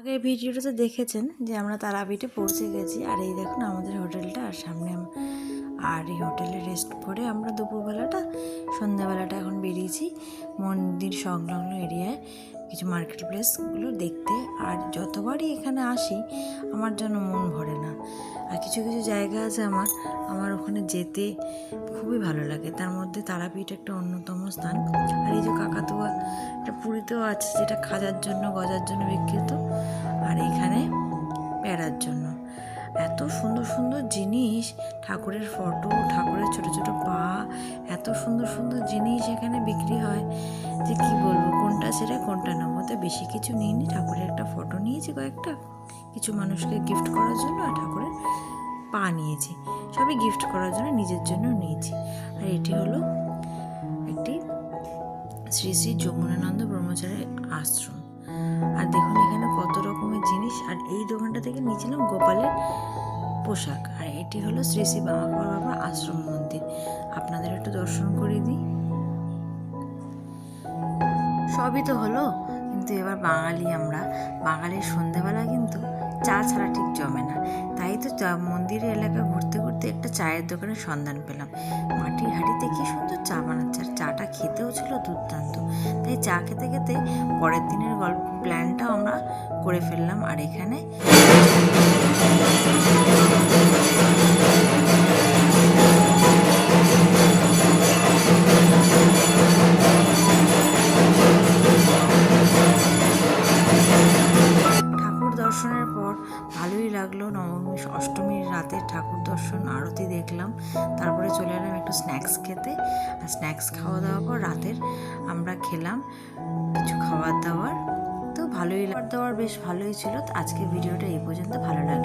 আগে ভিডিওটাতে দেখেছেন যে আমরা তারাপীঠে পৌঁছে গেছি, আর এই দেখুন আমাদের হোটেলটা, আর সামনে আর এই হোটেলে রেস্ট করে আমরা দুপুরবেলাটা সন্ধ্যাবেলাটা এখন বেরিয়েছি মন্দির সংলগ্ন এরিয়ায় কিছু মার্কেট প্লেসগুলো দেখতে। আর যতবারই এখানে আসি আমার যেন মন ভরে না। আর কিছু কিছু জায়গা আছে আমার ওখানে যেতে খুবই ভালো লাগে, তার মধ্যে তারাপীঠ একটা অন্যতম স্থান। আর এই যে কাকাতুয়া একটা পুরীতেও আছে, যেটা খাজার জন্য গজার জন্য বিখ্যাত, আর এখানে বেড়ার জন্য। এত সুন্দর সুন্দর জিনিস, ঠাকুরের ফটো, ঠাকুরের ছোট ছোট পা, এত সুন্দর সুন্দর জিনিস এখানে বিক্রি হয় যে কি বলবো, কোনটা ছেড়ে কোনটা নেবো। তো বেশি কিছু নিইনি, ঠাকুরের একটা ফটো নিয়েছি কয়েকটা, কিছু মানুষকে গিফট করার জন্য, আর ঠাকুরের পা নিয়েছি, সবই গিফট করার জন্য, নিজের জন্য নিয়েছি। আর এটি হলো একটি শ্রী শ্রী যমুনানন্দ ব্রহ্মচারী আশ্রম। আর দেখুন এখানে কত রকমের জিনিস। আর এই দোকানটা থেকে নিয়েছিলাম গোপালের পোশাক। আর এটি হলো শ্রী শ্রী বামাখ্যাপা বাবার আশ্রম মন্দির, আপনাদের একটু দর্শন করিয়ে দিই। সবই তো হলো, কিন্তু এবার আমরা বাঙালির সন্ধেবেলা কিন্তু চা ছাড়া ঠিক জমে না। তাই তো মন্দিরের এলাকা ঘুরতে ঘুরতে একটা চায়ের দোকানের সন্ধান পেলাম। মাটির হাঁড়িতে কি সুন্দর চা বানাচ্ছে, আর চাটা খেতেও ছিল দুর্দান্ত। তাই চা খেতে খেতে পরের দিনের প্ল্যানটাও আমরা করে ফেললাম। আর এখানে দর্শনের পর ভালোই লাগলো। নবমী অষ্টমীর রাতে ঠাকুর দর্শন, আরতি দেখলাম, তারপরে চলে এলাম একটু স্ন্যাক্স খেতে। আর স্ন্যাক্স খাওয়া দাওয়ার পর রাতের আমরা খেলাম কিছু খাবার দাবার, তো ভালোই দাওয়ার বেশ ভালোই ছিল। আজকে ভিডিওটা এই পর্যন্ত, ভালো লাগলো।